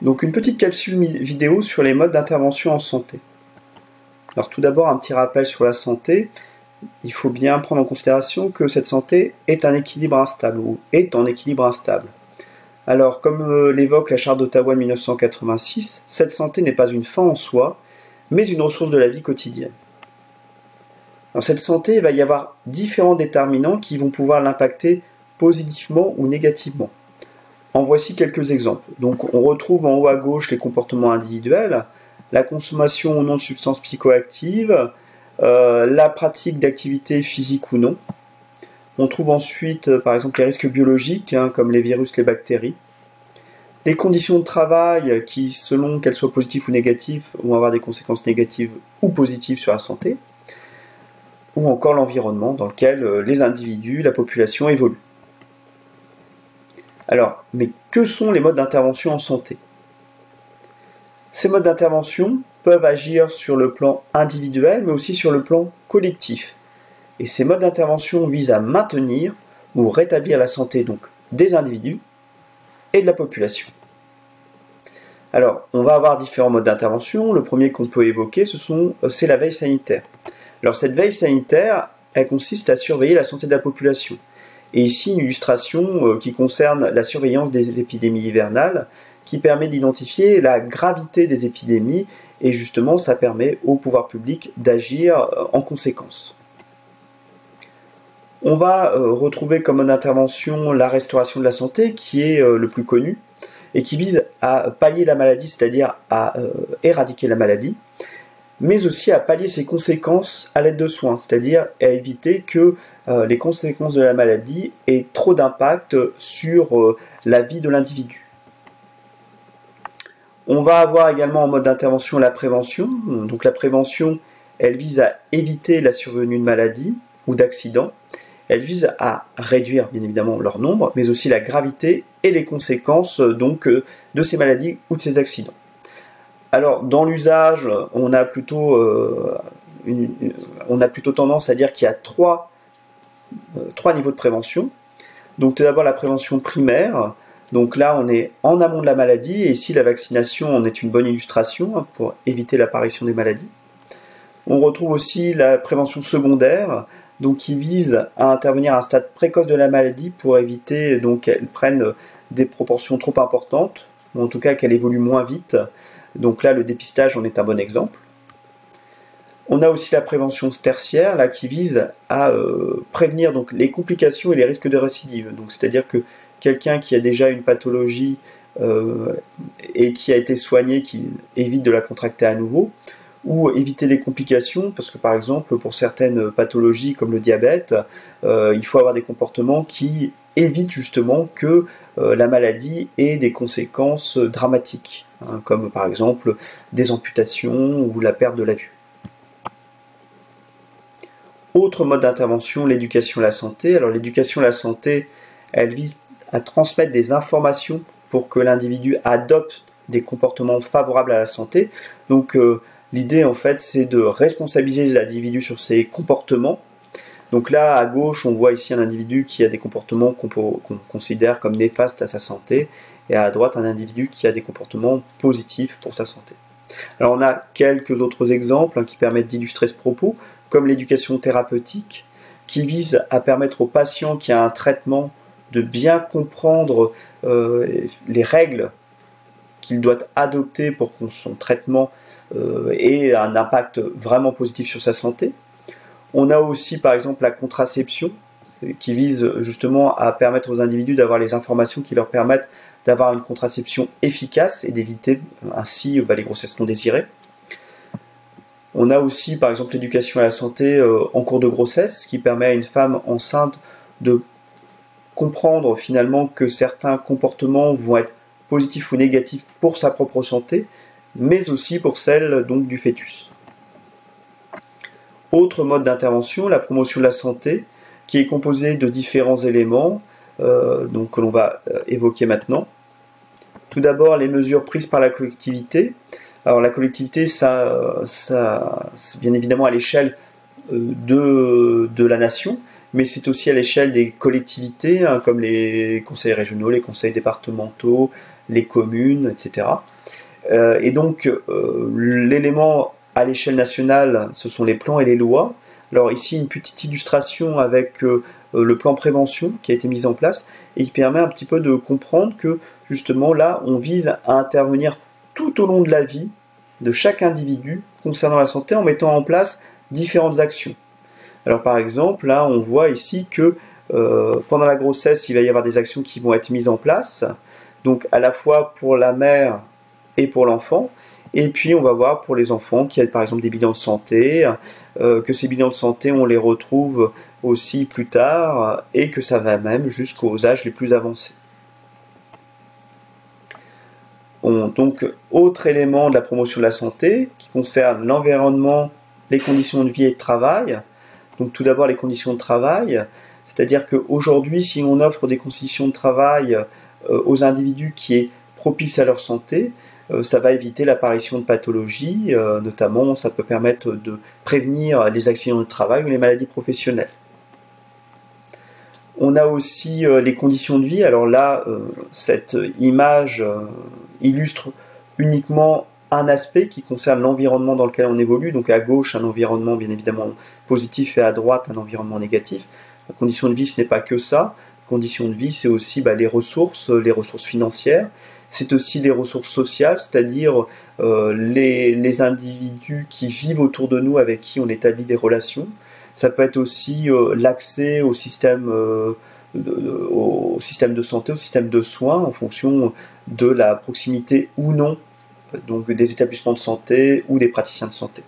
Donc une petite capsule vidéo sur les modes d'intervention en santé. Alors tout d'abord un petit rappel sur la santé. Il faut bien prendre en considération que cette santé est un équilibre instable ou est en équilibre instable. Alors comme l'évoque la Charte d'Ottawa de 1986, cette santé n'est pas une fin en soi, mais une ressource de la vie quotidienne. Dans cette santé, il va y avoir différents déterminants qui vont pouvoir l'impacter positivement ou négativement. En voici quelques exemples. Donc on retrouve en haut à gauche les comportements individuels, la consommation ou non de substances psychoactives, la pratique d'activités physiques ou non. On trouve ensuite par exemple les risques biologiques, comme les virus, les bactéries. Les conditions de travail qui, selon qu'elles soient positives ou négatives, vont avoir des conséquences négatives ou positives sur la santé. Ou encore l'environnement dans lequel les individus, la population évoluent. Alors, mais que sont les modes d'intervention en santé? Ces modes d'intervention peuvent agir sur le plan individuel, mais aussi sur le plan collectif. Et ces modes d'intervention visent à maintenir ou rétablir la santé donc des individus et de la population. Alors, on va avoir différents modes d'intervention. Le premier qu'on peut évoquer, c'est la veille sanitaire. Alors, cette veille sanitaire, elle consiste à surveiller la santé de la population. Et ici, une illustration qui concerne la surveillance des épidémies hivernales, qui permet d'identifier la gravité des épidémies, et justement, ça permet au pouvoir public d'agir en conséquence. On va retrouver comme mode d'intervention la restauration de la santé, qui est le plus connu, et qui vise à pallier la maladie, c'est-à-dire à éradiquer la maladie, mais aussi à pallier ses conséquences à l'aide de soins, c'est-à-dire à éviter que les conséquences de la maladie aient trop d'impact sur la vie de l'individu. On va avoir également en mode d'intervention la prévention. Donc la prévention, elle vise à éviter la survenue de maladies ou d'accidents. Elle vise à réduire bien évidemment leur nombre, mais aussi la gravité et les conséquences donc, de ces maladies ou de ces accidents. Alors, dans l'usage, on a plutôt tendance à dire qu'il y a trois niveaux de prévention. Donc, tout d'abord, la prévention primaire. Donc là, on est en amont de la maladie, et ici, la vaccination en est une bonne illustration pour éviter l'apparition des maladies. On retrouve aussi la prévention secondaire, donc qui vise à intervenir à un stade précoce de la maladie pour éviter qu'elle prenne des proportions trop importantes, ou en tout cas qu'elle évolue moins vite. Donc là, le dépistage en est un bon exemple. On a aussi la prévention tertiaire, là, qui vise à prévenir donc, les complications et les risques de récidive. Donc, c'est-à-dire que quelqu'un qui a déjà une pathologie et qui a été soigné, qui évite de la contracter à nouveau, ou éviter les complications, parce que par exemple, pour certaines pathologies comme le diabète, il faut avoir des comportements qui évitent justement que la maladie ait des conséquences dramatiques, comme par exemple des amputations ou la perte de la vue. Autre mode d'intervention, l'éducation à la santé. Alors l'éducation à la santé, elle vise à transmettre des informations pour que l'individu adopte des comportements favorables à la santé. Donc l'idée en fait c'est de responsabiliser l'individu sur ses comportements. Donc là à gauche on voit ici un individu qui a des comportements qu'on considère comme néfastes à sa santé, et à droite un individu qui a des comportements positifs pour sa santé. Alors on a quelques autres exemples qui permettent d'illustrer ce propos, comme l'éducation thérapeutique, qui vise à permettre au patient qui a un traitement de bien comprendre les règles qu'il doit adopter pour que son traitement ait un impact vraiment positif sur sa santé. On a aussi par exemple la contraception, qui vise justement à permettre aux individus d'avoir les informations qui leur permettent d'avoir une contraception efficace et d'éviter ainsi les grossesses non désirées. On a aussi par exemple l'éducation à la santé en cours de grossesse, qui permet à une femme enceinte de comprendre finalement que certains comportements vont être positifs ou négatifs pour sa propre santé, mais aussi pour celle donc, du fœtus. Autre mode d'intervention, la promotion de la santé, qui est composée de différents éléments que l'on va évoquer maintenant. Tout d'abord, les mesures prises par la collectivité. Alors la collectivité, ça c'est bien évidemment à l'échelle de la nation, mais c'est aussi à l'échelle des collectivités, comme les conseils régionaux, les conseils départementaux, les communes, etc. Et donc, l'élément à l'échelle nationale, ce sont les plans et les lois. Alors ici, une petite illustration avec le plan prévention qui a été mis en place et qui permet un petit peu de comprendre que, justement, là, on vise à intervenir tout au long de la vie de chaque individu concernant la santé en mettant en place différentes actions. Alors par exemple, là, on voit ici que pendant la grossesse, il va y avoir des actions qui vont être mises en place, donc à la fois pour la mère et pour l'enfant. Et puis on va voir pour les enfants qu'il y a par exemple des bilans de santé, que ces bilans de santé on les retrouve aussi plus tard et que ça va même jusqu'aux âges les plus avancés. Donc autre élément de la promotion de la santé qui concerne l'environnement, les conditions de vie et de travail. Donc tout d'abord les conditions de travail, c'est-à-dire qu'aujourd'hui si on offre des conditions de travail aux individus qui est propice à leur santé, ça va éviter l'apparition de pathologies, notamment ça peut permettre de prévenir les accidents de travail ou les maladies professionnelles. On a aussi les conditions de vie. Alors là, cette image illustre uniquement un aspect qui concerne l'environnement dans lequel on évolue. Donc à gauche, un environnement bien évidemment positif et à droite, un environnement négatif. La condition de vie, ce n'est pas que ça. La condition de vie, c'est aussi les ressources financières. C'est aussi les ressources sociales, c'est-à-dire les individus qui vivent autour de nous, avec qui on établit des relations. Ça peut être aussi l'accès au système de santé, au système de soins, en fonction de la proximité ou non donc des établissements de santé ou des praticiens de santé.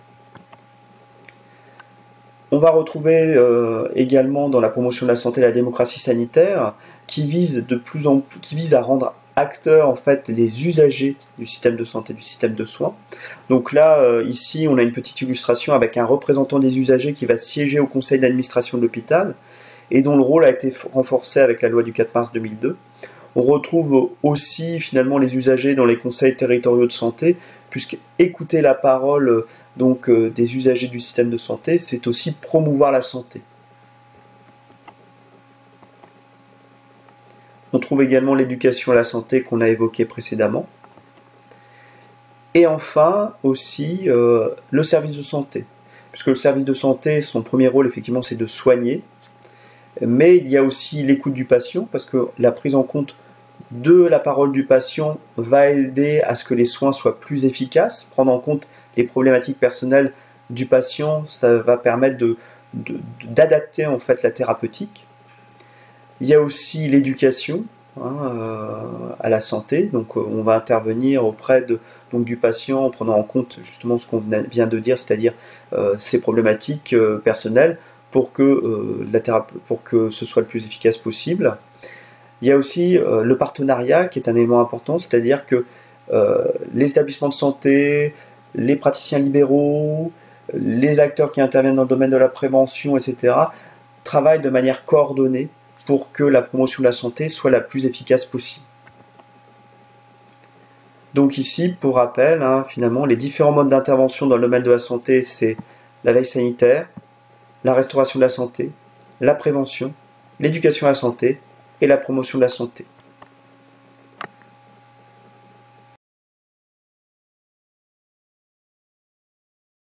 On va retrouver également dans la promotion de la santé la démocratie sanitaire qui vise à rendre acteurs en fait les usagers du système de santé, du système de soins. Donc là, ici, on a une petite illustration avec un représentant des usagers qui va siéger au conseil d'administration de l'hôpital et dont le rôle a été renforcé avec la loi du 4 mars 2002. On retrouve aussi finalement les usagers dans les conseils territoriaux de santé, puisque écouter la parole des usagers du système de santé, c'est aussi promouvoir la santé. On trouve également l'éducation à la santé qu'on a évoquée précédemment. Et enfin aussi le service de santé. Puisque le service de santé, son premier rôle effectivement c'est de soigner. Mais il y a aussi l'écoute du patient, parce que la prise en compte de la parole du patient va aider à ce que les soins soient plus efficaces. Prendre en compte les problématiques personnelles du patient, ça va permettre d'adapter en fait la thérapeutique. Il y a aussi l'éducation à la santé, donc on va intervenir auprès du patient en prenant en compte justement ce qu'on vient de dire, c'est-à-dire ses problématiques personnelles pour que ce soit le plus efficace possible. Il y a aussi le partenariat qui est un élément important, c'est-à-dire que les établissements de santé, les praticiens libéraux, les acteurs qui interviennent dans le domaine de la prévention, etc., travaillent de manière coordonnée pour que la promotion de la santé soit la plus efficace possible. Donc ici, pour rappel, finalement, les différents modes d'intervention dans le domaine de la santé, c'est la veille sanitaire, la restauration de la santé, la prévention, l'éducation à la santé et la promotion de la santé.